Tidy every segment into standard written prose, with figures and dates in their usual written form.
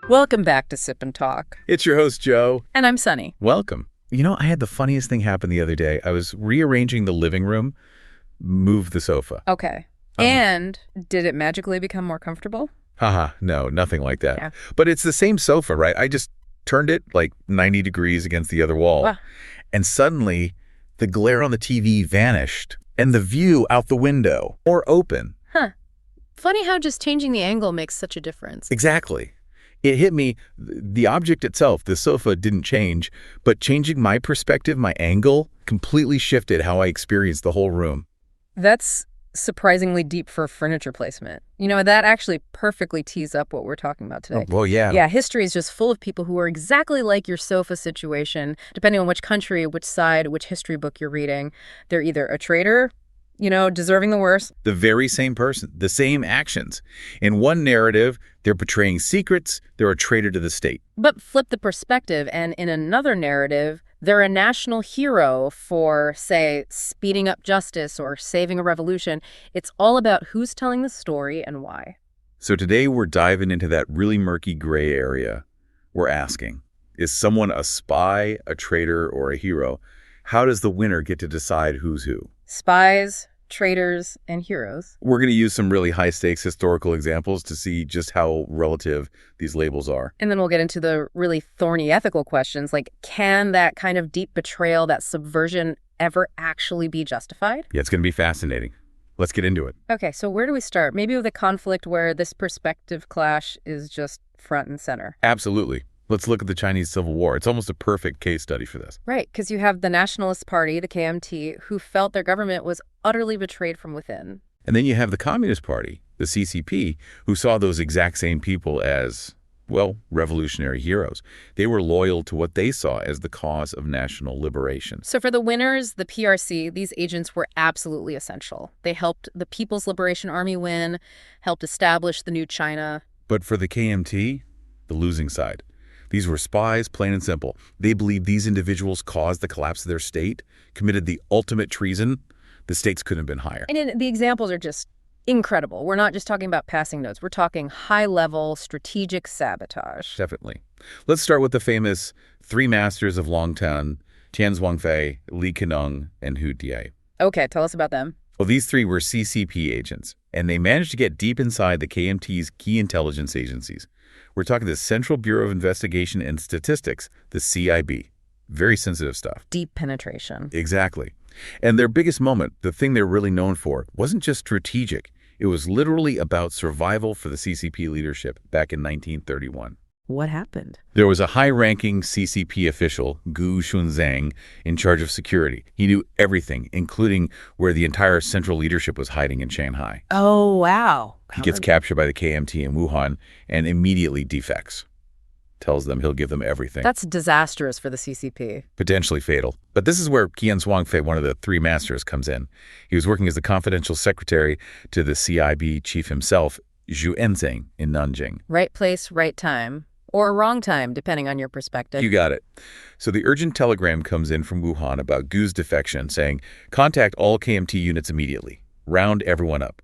Welcome back to Sip and Talk. It's your host, Joe. And I'm Sunny. Welcome. You know, I had the funniest thing happen the other day. I was rearranging the living room, moved the sofa. Okay. And did it magically become more comfortable? Haha, no, nothing like that. Yeah. But it's the same sofa, right? I just turned it like 90 degrees against the other wall. Wow. And suddenly, the glare on the TV vanished, and the view out the window more open. Huh. Funny how just changing the angle makes such a difference. Exactly. It hit me, the object itself, the sofa, didn't change, but changing my perspective, my angle, completely shifted how I experienced the whole room. That's surprisingly deep for furniture placement. You know, that actually perfectly tees up what we're talking about today. Oh, well, yeah. Yeah, history is just full of people who are exactly like your sofa situation, depending on which country, which side, which history book you're reading. They're either a traitor, you know, deserving the worst. The very same person, the same actions. In one narrative, they're betraying secrets, they're a traitor to the state. But flip the perspective, and in another narrative, they're a national hero for, say, speeding up justice or saving a revolution. It's all about who's telling the story and why. So today we're diving into that really murky gray area. We're asking, is someone a spy, a traitor, or a hero? How does the winner get to decide who's who? Spies, traitors, and heroes. We're going to use some really high-stakes historical examples to see just how relative these labels are. And then we'll get into the really thorny ethical questions, like can that kind of deep betrayal, that subversion, ever actually be justified? Yeah, it's going to be fascinating. Let's get into it. Okay, so where do we start? Maybe with a conflict where this perspective clash is just front and center. Absolutely. Let's look at the Chinese Civil War. It's almost a perfect case study for this. Right, because you have the Nationalist Party, the KMT, who felt their government was utterly betrayed from within. And then you have the Communist Party, the CCP, who saw those exact same people as, well, revolutionary heroes. They were loyal to what they saw as the cause of national liberation. So for the winners, the PRC, these agents were absolutely essential. They helped the People's Liberation Army win, helped establish the new China. But for the KMT, the losing side. These were spies, plain and simple. They believed these individuals caused the collapse of their state, committed the ultimate treason. The stakes couldn't have been higher. And the examples are just incredible. We're not just talking about passing notes. We're talking high-level strategic sabotage. Definitely. Let's start with the famous three masters of Longtan, Tian Zhuangfei, Li Kenung, and Hu Tie. Okay, tell us about them. Well, these three were CCP agents, and they managed to get deep inside the KMT's key intelligence agencies. We're talking the Central Bureau of Investigation and Statistics, the CIB. Very sensitive stuff. Deep penetration. Exactly. And their biggest moment, the thing they're really known for, wasn't just strategic. It was literally about survival for the CCP leadership back in 1931. What happened? There was a high-ranking CCP official, Gu Shunzang, in charge of security. He knew everything, including where the entire central leadership was hiding in Shanghai. Oh, wow. He gets captured by the KMT in Wuhan and immediately defects. Tells them he'll give them everything. That's disastrous for the CCP. Potentially fatal. But this is where Tian Zhuangfei, one of the three masters, comes in. He was working as the confidential secretary to the CIB chief himself, Zhu Enzeng, in Nanjing. Right place, right time. Or wrong time, depending on your perspective. You got it. So the urgent telegram comes in from Wuhan about Gu's defection, saying, contact all KMT units immediately. Round everyone up.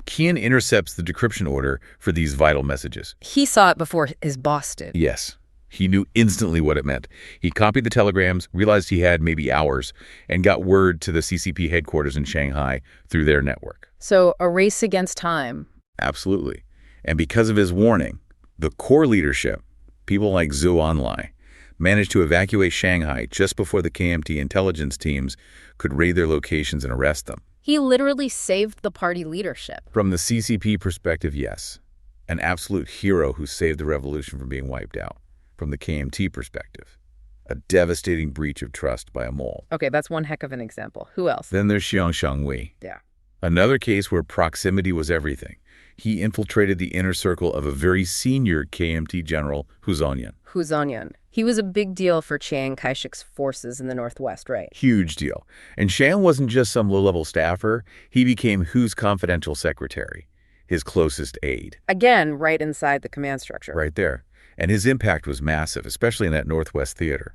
Qian intercepts the decryption order for these vital messages. He saw it before his boss did. Yes. He knew instantly what it meant. He copied the telegrams, realized he had maybe hours, and got word to the CCP headquarters in Shanghai through their network. So a race against time. Absolutely. And because of his warning, the core leadership, people like Zhou Enlai, managed to evacuate Shanghai just before the KMT intelligence teams could raid their locations and arrest them. He literally saved the party leadership. From the CCP perspective, yes. An absolute hero who saved the revolution from being wiped out. From the KMT perspective, a devastating breach of trust by a mole. Okay, that's one heck of an example. Who else? Then there's Xiang Shangwei. Yeah. Another case where proximity was everything. He infiltrated the inner circle of a very senior KMT general, Hu Zhonyan. Hu Zhonyan. He was a big deal for Chiang Kai-shek's forces in the Northwest, right? Huge deal. And Chiang wasn't just some low-level staffer. He became Hu's confidential secretary, his closest aide. Again, right inside the command structure. Right there. And his impact was massive, especially in that Northwest theater.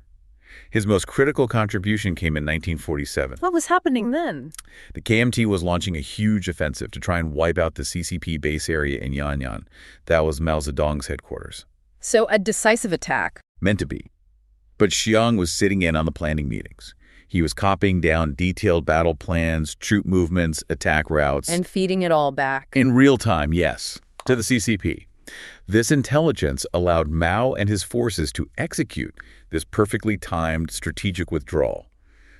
His most critical contribution came in 1947. What was happening then? The KMT was launching a huge offensive to try and wipe out the CCP base area in Yan'an. That was Mao Zedong's headquarters. So a decisive attack. Meant to be. But Xiang was sitting in on the planning meetings. He was copying down detailed battle plans, troop movements, attack routes. And feeding it all back. In real time, yes, to the CCP. This intelligence allowed Mao and his forces to execute this perfectly timed strategic withdrawal.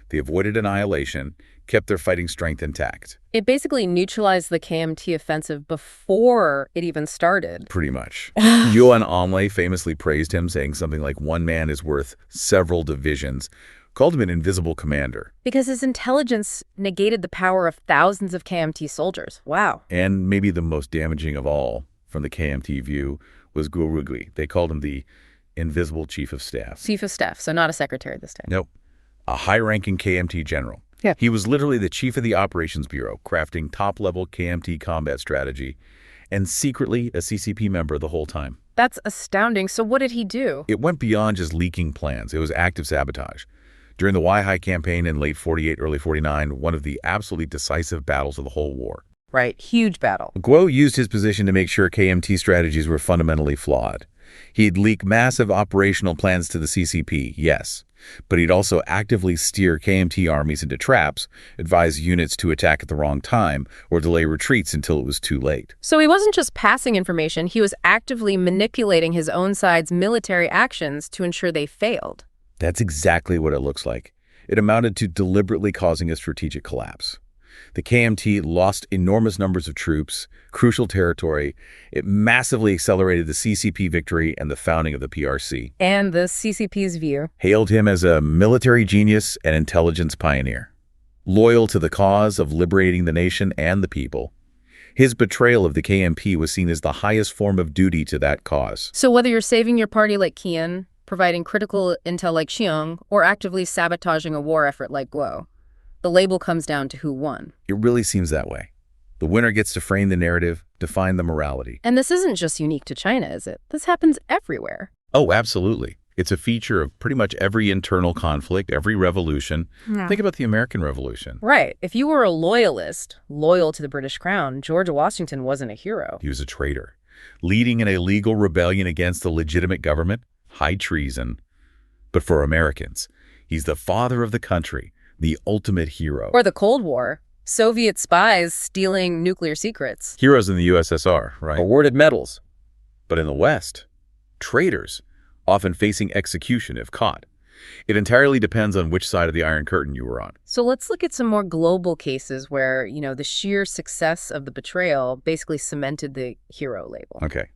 They avoided annihilation, kept their fighting strength intact. It basically neutralized the KMT offensive before it even started. Pretty much. Yuan Onlay famously praised him, saying something like one man is worth several divisions, called him an invisible commander. Because his intelligence negated the power of thousands of KMT soldiers. Wow. And maybe the most damaging of all, from the KMT view, was Guo Rugli. They called him the invisible chief of staff. Chief of staff, so not a secretary this time. Nope. A high-ranking KMT general. Yeah. He was literally the chief of the operations bureau, crafting top-level KMT combat strategy, and secretly a CCP member the whole time. That's astounding. So what did he do? It went beyond just leaking plans. It was active sabotage. During the Weihai campaign in late 48, early 49, one of the absolutely decisive battles of the whole war. Right, huge battle. Guo used his position to make sure KMT strategies were fundamentally flawed. He'd leak massive operational plans to the CCP, yes, but he'd also actively steer KMT armies into traps, advise units to attack at the wrong time, or delay retreats until it was too late. So he wasn't just passing information, he was actively manipulating his own side's military actions to ensure they failed. That's exactly what it looks like. It amounted to deliberately causing a strategic collapse. The KMT lost enormous numbers of troops, crucial territory. It massively accelerated the CCP victory and the founding of the PRC. And the CCP's view Hailed him as a military genius and intelligence pioneer, loyal to the cause of liberating the nation and the people. His betrayal of the KMT was seen as the highest form of duty to that cause. So whether you're saving your party like Qian, providing critical intel like Xiong, or actively sabotaging a war effort like Guo, the label comes down to who won. It really seems that way. The winner gets to frame the narrative, define the morality. And this isn't just unique to China, is it? This happens everywhere. Oh, absolutely. It's a feature of pretty much every internal conflict, every revolution. Yeah. Think about the American Revolution. Right. If you were a loyalist, loyal to the British Crown, George Washington wasn't a hero. He was a traitor, leading an illegal rebellion against the legitimate government, high treason. But for Americans, he's the father of the country, the ultimate hero. Or the Cold War. Soviet spies stealing nuclear secrets. Heroes in the USSR, right? Awarded medals. But in the West, traitors, often facing execution if caught. It entirely depends on which side of the Iron Curtain you were on. So let's look at some more global cases where, the sheer success of the betrayal basically cemented the hero label. Okay.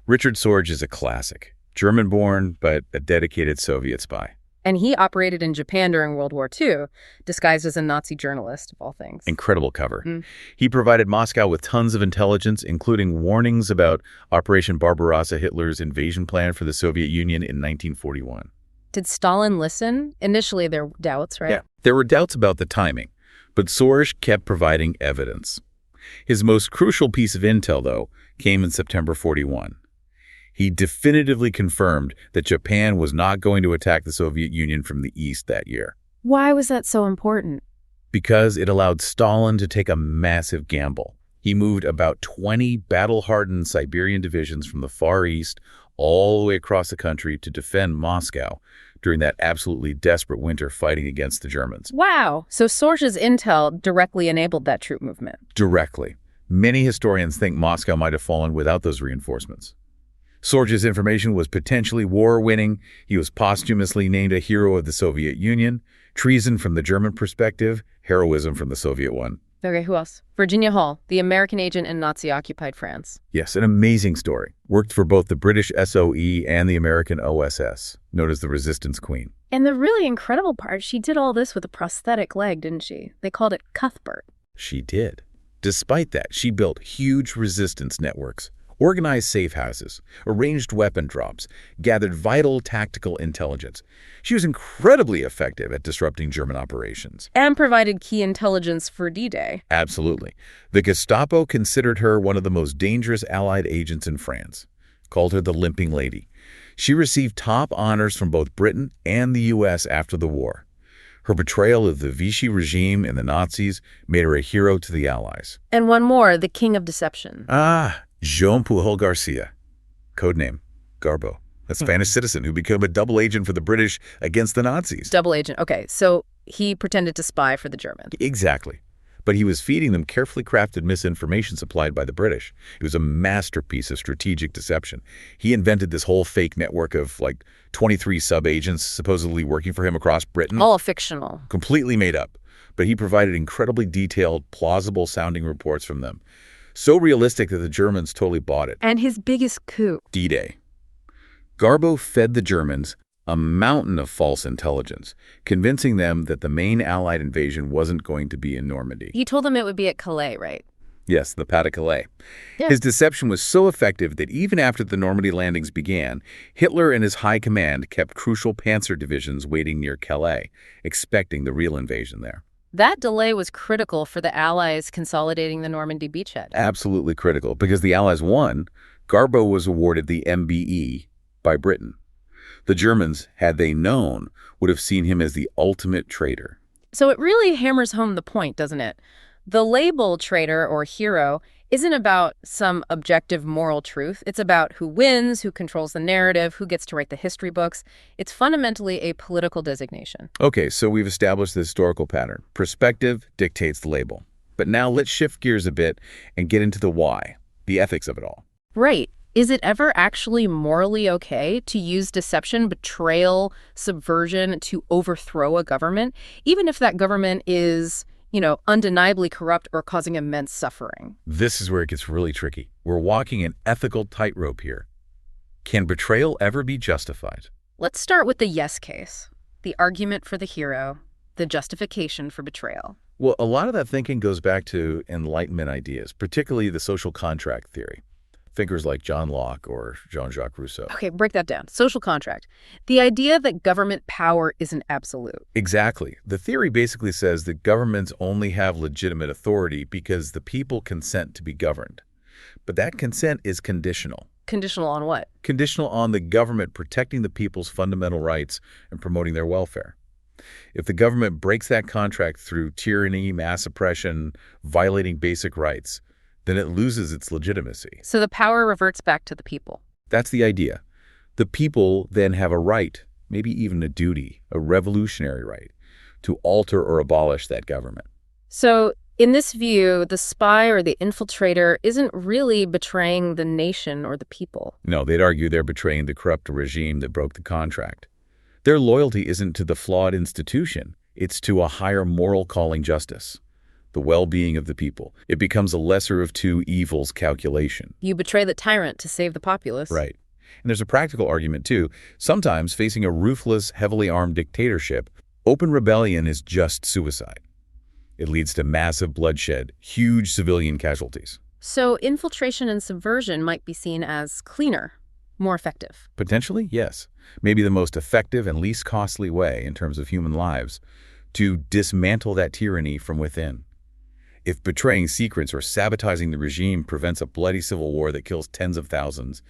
Richard Sorge is a classic. German-born, but a dedicated Soviet spy. And he operated in Japan during World War II, disguised as a Nazi journalist, of all things. Incredible cover. He provided Moscow with tons of intelligence, including warnings about Operation Barbarossa, Hitler's invasion plan for the Soviet Union in 1941. Did Stalin listen? Initially, there were doubts, right? Yeah, there were doubts about the timing, but Sorge kept providing evidence. His most crucial piece of intel, though, came in September 41. He definitively confirmed that Japan was not going to attack the Soviet Union from the east that year. Why was that so important? Because it allowed Stalin to take a massive gamble. He moved about 20 battle-hardened Siberian divisions from the Far East all the way across the country to defend Moscow during that absolutely desperate winter fighting against the Germans. Wow. So Sorge's intel directly enabled that troop movement. Directly. Many historians think Moscow might have fallen without those reinforcements. Sorge's information was potentially war-winning. He was posthumously named a hero of the Soviet Union. Treason from the German perspective, heroism from the Soviet one. Okay, who else? Virginia Hall, the American agent in Nazi-occupied France. Yes, an amazing story. Worked for both the British SOE and the American OSS, known as the Resistance Queen. And the really incredible part, she did all this with a prosthetic leg, didn't she? They called it Cuthbert. She did. Despite that, she built huge resistance networks, organized safe houses, arranged weapon drops, gathered vital tactical intelligence. She was incredibly effective at disrupting German operations. And provided key intelligence for D-Day. Absolutely. The Gestapo considered her one of the most dangerous Allied agents in France, called her the Limping Lady. She received top honors from both Britain and the U.S. after the war. Her betrayal of the Vichy regime and the Nazis made her a hero to the Allies. And one more, the King of Deception. Jean Pujol Garcia, codename Garbo. a Spanish citizen who became a double agent for the British against the Nazis. Double agent. Okay, so he pretended to spy for the Germans. Exactly. But he was feeding them carefully crafted misinformation supplied by the British. It was a masterpiece of strategic deception. He invented this whole fake network of like 23 sub-agents supposedly working for him across Britain. All fictional. Completely made up. But he provided incredibly detailed, plausible-sounding reports from them. So realistic that the Germans totally bought it. And his biggest coup. D-Day. Garbo fed the Germans a mountain of false intelligence, convincing them that the main Allied invasion wasn't going to be in Normandy. He told them it would be at Calais, right? Yes, the Pas de Calais. Yeah. His deception was so effective that even after the Normandy landings began, Hitler and his high command kept crucial panzer divisions waiting near Calais, expecting the real invasion there. That delay was critical for the Allies consolidating the Normandy beachhead. Absolutely critical, because the Allies won. Garbo was awarded the MBE by Britain. The Germans, had they known, would have seen him as the ultimate traitor. So it really hammers home the point, doesn't it? The label traitor or hero isn't about some objective moral truth. It's about who wins, who controls the narrative, who gets to write the history books. It's fundamentally a political designation. Okay, so we've established the historical pattern. Perspective dictates the label. But now let's shift gears a bit and get into the why, the ethics of it all. Right. Is it ever actually morally okay to use deception, betrayal, subversion to overthrow a government, even if that government is, undeniably corrupt or causing immense suffering? This is where it gets really tricky. We're walking an ethical tightrope here. Can betrayal ever be justified? Let's start with the yes case, the argument for the hero, the justification for betrayal. Well, a lot of that thinking goes back to Enlightenment ideas, particularly the social contract theory. Thinkers like John Locke or Jean-Jacques Rousseau. Okay, break that down. Social contract. The idea that government power isn't absolute. Exactly. The theory basically says that governments only have legitimate authority because the people consent to be governed. But that consent is conditional. Conditional on what? Conditional on the government protecting the people's fundamental rights and promoting their welfare. If the government breaks that contract through tyranny, mass oppression, violating basic rights, then it loses its legitimacy. So the power reverts back to the people. That's the idea. The people then have a right, maybe even a duty, a revolutionary right, to alter or abolish that government. So in this view, the spy or the infiltrator isn't really betraying the nation or the people. No, they'd argue they're betraying the corrupt regime that broke the contract. Their loyalty isn't to the flawed institution. It's to a higher moral calling justice. The well-being of the people. It becomes a lesser of two evils calculation. You betray the tyrant to save the populace. Right. And there's a practical argument, too. Sometimes, facing a ruthless, heavily armed dictatorship, open rebellion is just suicide. It leads to massive bloodshed, huge civilian casualties. So infiltration and subversion might be seen as cleaner, more effective. Potentially, yes. Maybe the most effective and least costly way, in terms of human lives, to dismantle that tyranny from within. If betraying secrets or sabotaging the regime prevents a bloody civil war that kills tens of thousands,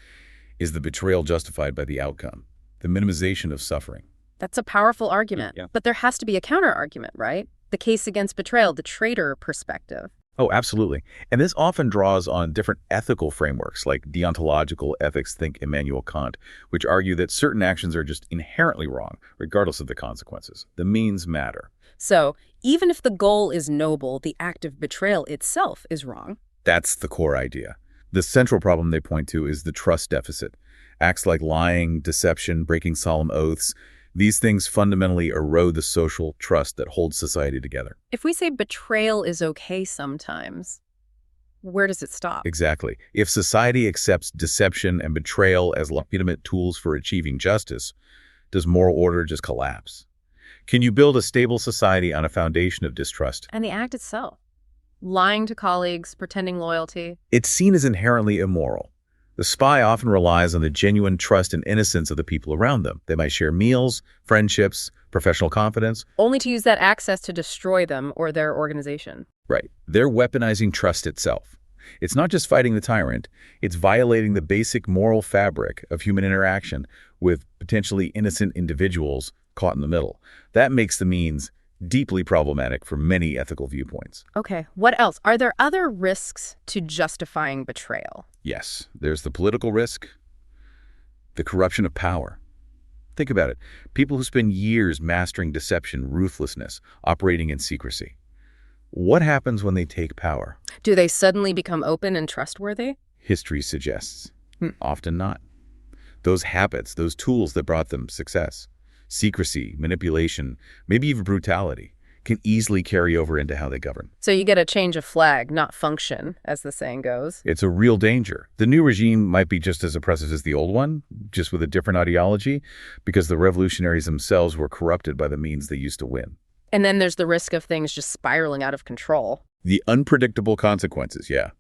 is the betrayal justified by the outcome, the minimization of suffering? That's a powerful argument. Yeah. But there has to be a counter-argument, right? The case against betrayal, the traitor perspective. Oh, absolutely. And this often draws on different ethical frameworks like deontological ethics, think Immanuel Kant, which argue that certain actions are just inherently wrong, regardless of the consequences. The means matter. So even if the goal is noble, the act of betrayal itself is wrong. That's the core idea. The central problem they point to is the trust deficit. Acts like lying, deception, breaking solemn oaths, these things fundamentally erode the social trust that holds society together. If we say betrayal is okay sometimes, where does it stop? Exactly. If society accepts deception and betrayal as legitimate tools for achieving justice, does moral order just collapse? Can you build a stable society on a foundation of distrust? And the act itself, lying to colleagues, pretending loyalty. It's seen as inherently immoral. The spy often relies on the genuine trust and innocence of the people around them. They might share meals, friendships, professional confidence. Only to use that access to destroy them or their organization. Right. They're weaponizing trust itself. It's not just fighting the tyrant, it's violating the basic moral fabric of human interaction with potentially innocent individuals caught in the middle. That makes the means deeply problematic for many ethical viewpoints. Okay, what else? Are there other risks to justifying betrayal? Yes, there's the political risk. The corruption of power. Think about it. People who spend years mastering deception, ruthlessness, operating in secrecy. What happens when they take power? Do they suddenly become open and trustworthy? History suggests. Often not. Those habits, those tools that brought them success, secrecy, manipulation, maybe even brutality, can easily carry over into how they govern. So you get a change of flag, not function, as the saying goes. It's a real danger. The new regime might be just as oppressive as the old one, just with a different ideology, because the revolutionaries themselves were corrupted by the means they used to win. And then there's the risk of things just spiraling out of control. The unpredictable consequences, yeah.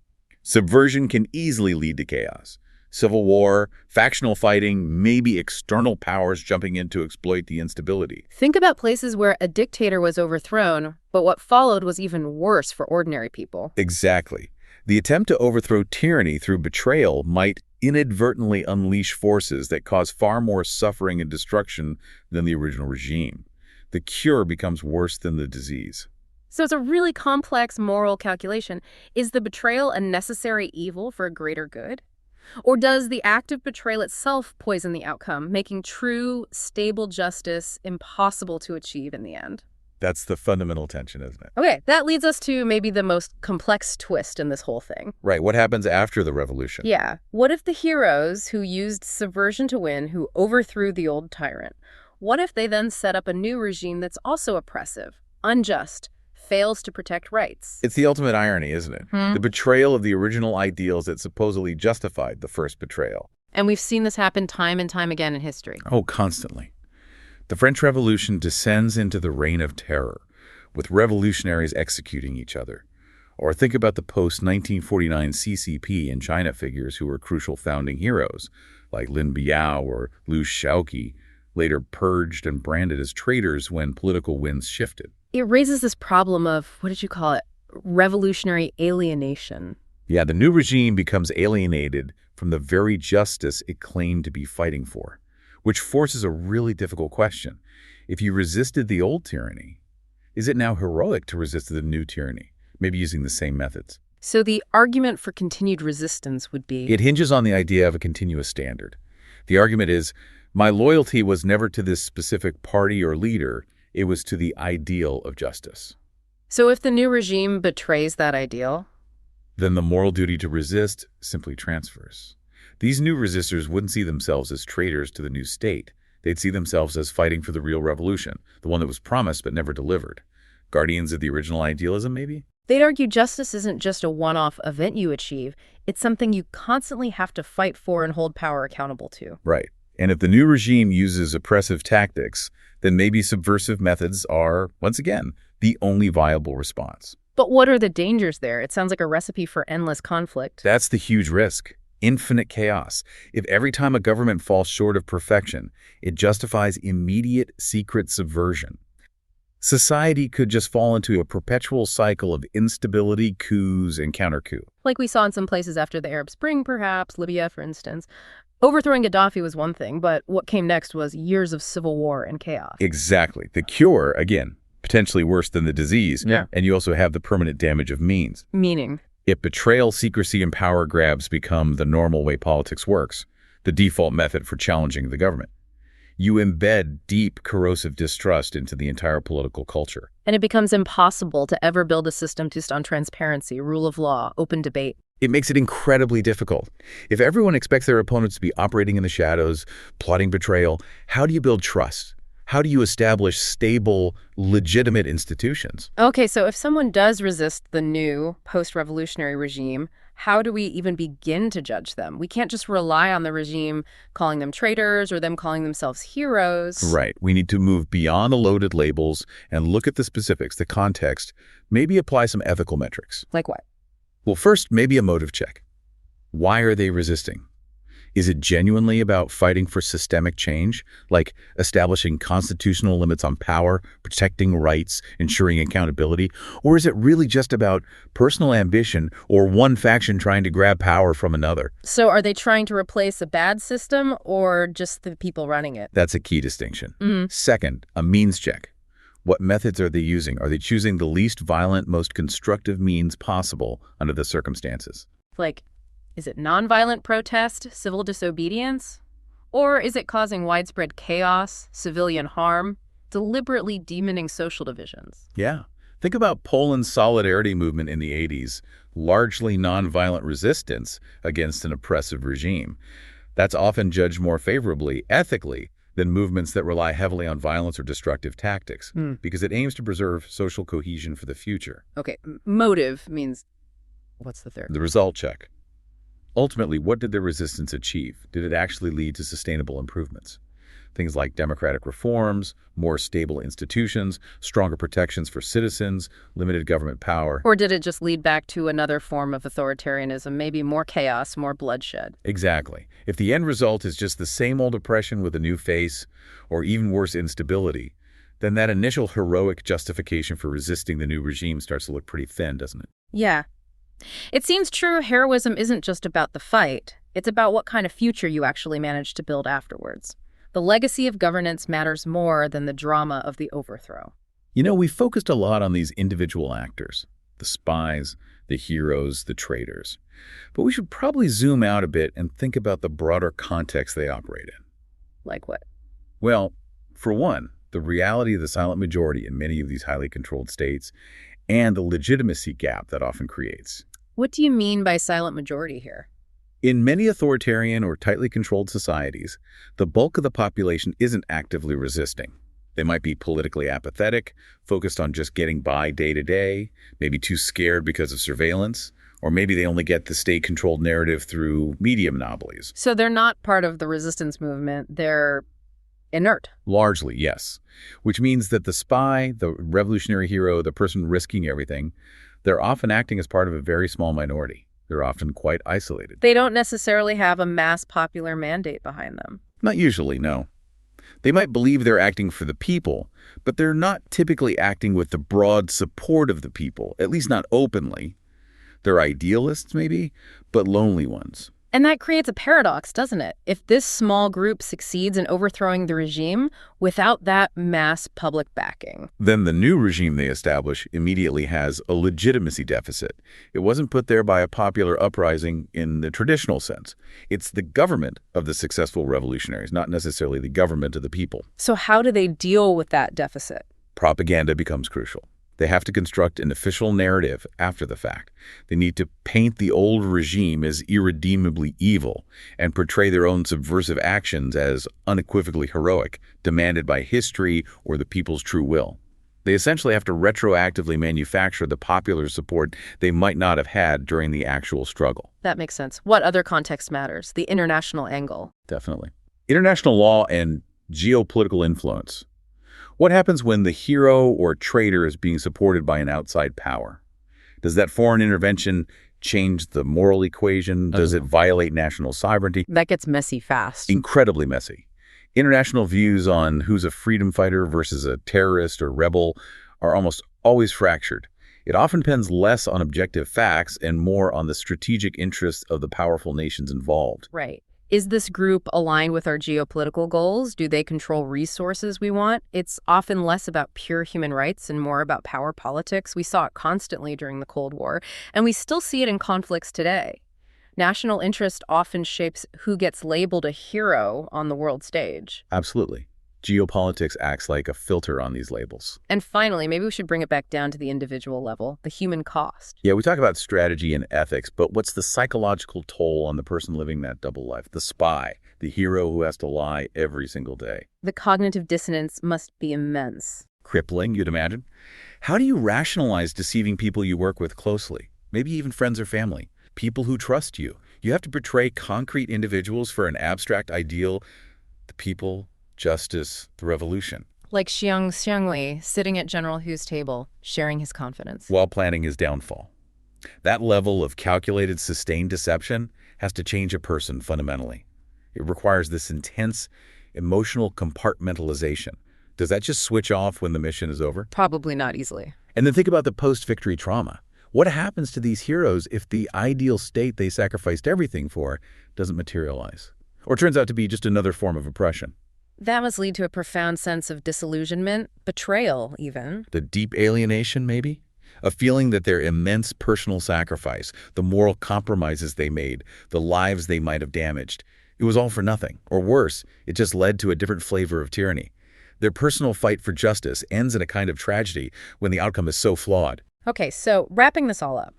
Subversion can easily lead to chaos. Civil war, factional fighting, maybe external powers jumping in to exploit the instability. Think about places where a dictator was overthrown, but what followed was even worse for ordinary people. Exactly. The attempt to overthrow tyranny through betrayal might inadvertently unleash forces that cause far more suffering and destruction than the original regime. The cure becomes worse than the disease. So it's a really complex moral calculation. Is the betrayal a necessary evil for a greater good? Or does the act of betrayal itself poison the outcome, making true, stable justice impossible to achieve in the end? That's the fundamental tension, isn't it? Okay, that leads us to maybe the most complex twist in this whole thing. Right, what happens after the revolution? Yeah, what if the heroes who used subversion to win, who overthrew the old tyrant, what if they then set up a new regime that's also oppressive, unjust, fails to protect rights? It's the ultimate irony, isn't it? The betrayal of the original ideals that supposedly justified the first betrayal. And we've seen this happen time and time again in history. Oh, constantly. The French Revolution descends into the reign of terror, with revolutionaries executing each other. Or think about the post-1949 CCP and China figures who were crucial founding heroes, like Lin Biao or Liu Shaoqi, later purged and branded as traitors when political winds shifted. It raises this problem of, what did you call it, revolutionary alienation. Yeah, the new regime becomes alienated from the very justice it claimed to be fighting for, which forces a really difficult question. If you resisted the old tyranny, is it now heroic to resist the new tyranny, maybe using the same methods? So the argument for continued resistance would be... It hinges on the idea of a continuous standard. The argument is, my loyalty was never to this specific party or leader, it was to the ideal of justice. So if the new regime betrays that ideal? Then the moral duty to resist simply transfers. These new resistors wouldn't see themselves as traitors to the new state. They'd see themselves as fighting for the real revolution, the one that was promised but never delivered. Guardians of the original idealism, maybe? They'd argue justice isn't just a one-off event you achieve. It's something you constantly have to fight for and hold power accountable to. Right. And if the new regime uses oppressive tactics, then maybe subversive methods are, once again, the only viable response. But what are the dangers there? It sounds like a recipe for endless conflict. That's the huge risk. Infinite chaos. If every time a government falls short of perfection, it justifies immediate secret subversion, society could just fall into a perpetual cycle of instability, coups, and counter-coup. Like we saw in some places after the Arab Spring, perhaps, Libya, for instance. Overthrowing Gaddafi was one thing, but what came next was years of civil war and chaos. Exactly. The cure, again, potentially worse than the disease. Yeah. And you also have the permanent damage of means. Meaning? If betrayal, secrecy, and power grabs become the normal way politics works, the default method for challenging the government, you embed deep corrosive distrust into the entire political culture. And it becomes impossible to ever build a system based on transparency, rule of law, open debate. It makes it incredibly difficult. If everyone expects their opponents to be operating in the shadows, plotting betrayal, how do you build trust? How do you establish stable, legitimate institutions? Okay, so if someone does resist the new post-revolutionary regime, how do we even begin to judge them? We can't just rely on the regime calling them traitors or them calling themselves heroes. Right. We need to move beyond the loaded labels and look at the specifics, the context, maybe apply some ethical metrics. Like what? Well, first, maybe a motive check. Why are they resisting? Is it genuinely about fighting for systemic change, like establishing constitutional limits on power, protecting rights, ensuring accountability? Or is it really just about personal ambition or one faction trying to grab power from another? So are they trying to replace a bad system or just the people running it? That's a key distinction. Second, a means check. What methods are they using? Are they choosing the least violent, most constructive means possible under the circumstances? Like, is it nonviolent protest, civil disobedience? Or is it causing widespread chaos, civilian harm, deliberately deepening social divisions? Yeah. Think about Poland's solidarity movement in the 80s, largely nonviolent resistance against an oppressive regime. That's often judged more favorably, ethically, than movements that rely heavily on violence or destructive tactics, because it aims to preserve social cohesion for the future. Okay, motive means, what's the third? The result check. Ultimately, what did the resistance achieve? Did it actually lead to sustainable improvements? Things like democratic reforms, more stable institutions, stronger protections for citizens, limited government power. Or did it just lead back to another form of authoritarianism, maybe more chaos, more bloodshed? Exactly. If the end result is just the same old oppression with a new face, or even worse, instability, then that initial heroic justification for resisting the new regime starts to look pretty thin, doesn't it? Yeah. It seems true heroism isn't just about the fight. It's about what kind of future you actually manage to build afterwards. The legacy of governance matters more than the drama of the overthrow. You know, we focused a lot on these individual actors, the spies, the heroes, the traitors. But we should probably zoom out a bit and think about the broader context they operate in. Like what? Well, for one, the reality of the silent majority in many of these highly controlled states and the legitimacy gap that often creates. What do you mean by silent majority here? In many authoritarian or tightly controlled societies, the bulk of the population isn't actively resisting. They might be politically apathetic, focused on just getting by day to day, maybe too scared because of surveillance, or maybe they only get the state-controlled narrative through media monopolies. So they're not part of the resistance movement, they're inert. Largely, yes. Which means that the spy, the revolutionary hero, the person risking everything, they're often acting as part of a very small minority. They're often quite isolated. They don't necessarily have a mass popular mandate behind them. Not usually, no. They might believe they're acting for the people, but they're not typically acting with the broad support of the people, at least not openly. They're idealists, maybe, but lonely ones. And that creates a paradox, doesn't it? If this small group succeeds in overthrowing the regime without that mass public backing, then the new regime they establish immediately has a legitimacy deficit. It wasn't put there by a popular uprising in the traditional sense. It's the government of the successful revolutionaries, not necessarily the government of the people. So how do they deal with that deficit? Propaganda becomes crucial. They have to construct an official narrative after the fact. They need to paint the old regime as irredeemably evil and portray their own subversive actions as unequivocally heroic, demanded by history or the people's true will. They essentially have to retroactively manufacture the popular support they might not have had during the actual struggle. That makes sense. What other context matters? The international angle. Definitely. International law and geopolitical influence. What happens when the hero or traitor is being supported by an outside power? Does that foreign intervention change the moral equation? Does it violate national sovereignty? That gets messy fast. Incredibly messy. International views on who's a freedom fighter versus a terrorist or rebel are almost always fractured. It often depends less on objective facts and more on the strategic interests of the powerful nations involved. Right. Is this group aligned with our geopolitical goals? Do they control resources we want? It's often less about pure human rights and more about power politics. We saw it constantly during the Cold War, and we still see it in conflicts today. National interest often shapes who gets labeled a hero on the world stage. Absolutely. Geopolitics acts like a filter on these labels. And finally, maybe we should bring it back down to the individual level, the human cost. Yeah, we talk about strategy and ethics, but what's the psychological toll on the person living that double life? The spy, the hero who has to lie every single day. The cognitive dissonance must be immense. Crippling, you'd imagine. How do you rationalize deceiving people you work with closely? Maybe even friends or family. People who trust you. You have to portray concrete individuals for an abstract ideal. The people, justice, the revolution. Like Xiang Xiangli sitting at General Hu's table, sharing his confidence. While planning his downfall. That level of calculated, sustained deception has to change a person fundamentally. It requires this intense emotional compartmentalization. Does that just switch off when the mission is over? Probably not easily. And then think about the post-victory trauma. What happens to these heroes if the ideal state they sacrificed everything for doesn't materialize? Or turns out to be just another form of oppression? That must lead to a profound sense of disillusionment, betrayal even. The deep alienation, maybe? A feeling that their immense personal sacrifice, the moral compromises they made, the lives they might have damaged, it was all for nothing. Or worse, it just led to a different flavor of tyranny. Their personal fight for justice ends in a kind of tragedy when the outcome is so flawed. Okay, so wrapping this all up,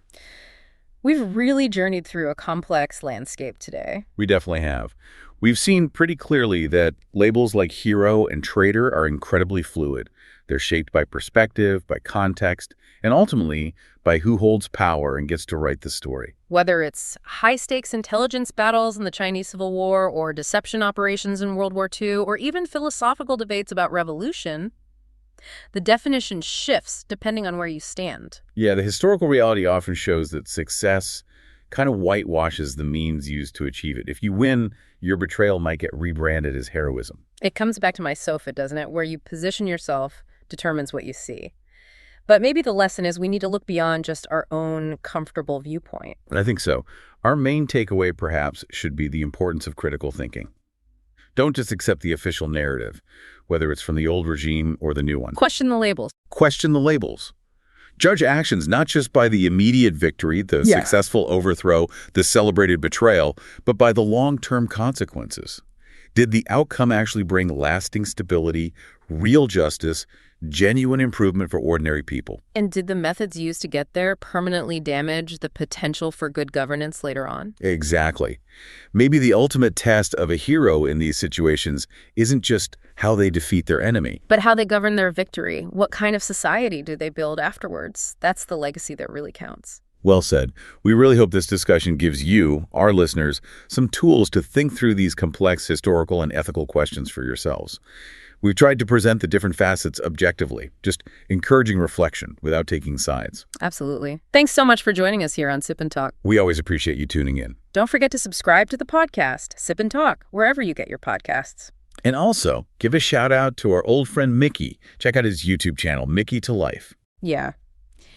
we've really journeyed through a complex landscape today. We definitely have. We've seen pretty clearly that labels like hero and traitor are incredibly fluid. They're shaped by perspective, by context, and ultimately by who holds power and gets to write the story. Whether it's high-stakes intelligence battles in the Chinese Civil War, or deception operations in World War II, or even philosophical debates about revolution, the definition shifts depending on where you stand. Yeah, the historical reality often shows that success kind of whitewashes the means used to achieve it. If you win, your betrayal might get rebranded as heroism. It comes back to my sofa, doesn't it? Where you position yourself determines what you see. But maybe the lesson is we need to look beyond just our own comfortable viewpoint. I think so. Our main takeaway, perhaps, should be the importance of critical thinking. Don't just accept the official narrative, whether it's from the old regime or the new one. Question the labels. Question the labels. Judge actions not just by the immediate victory, the successful overthrow, the celebrated betrayal, but by the long-term consequences. Did the outcome actually bring lasting stability, real justice, genuine improvement for ordinary people? And did the methods used to get there permanently damage the potential for good governance later on? Exactly. Maybe the ultimate test of a hero in these situations isn't just how they defeat their enemy, but how they govern their victory. What kind of society do they build afterwards? That's the legacy that really counts. Well said. We really hope this discussion gives you, our listeners, some tools to think through these complex historical and ethical questions for yourselves. We've tried to present the different facets objectively, just encouraging reflection without taking sides. Absolutely. Thanks so much for joining us here on Sip and Talk. We always appreciate you tuning in. Don't forget to subscribe to the podcast, Sip and Talk, wherever you get your podcasts. And also, give a shout out to our old friend Mickey. Check out his YouTube channel, Mickytolife. Yeah.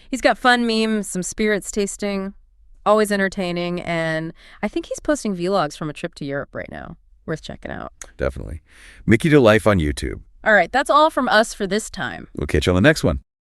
He's got fun memes, some spirits tasting, always entertaining, and I think he's posting vlogs from a trip to Europe right now. Worth checking out. Definitely. Mickytolife on YouTube. All right, that's all from us for this time. We'll catch you on the next one.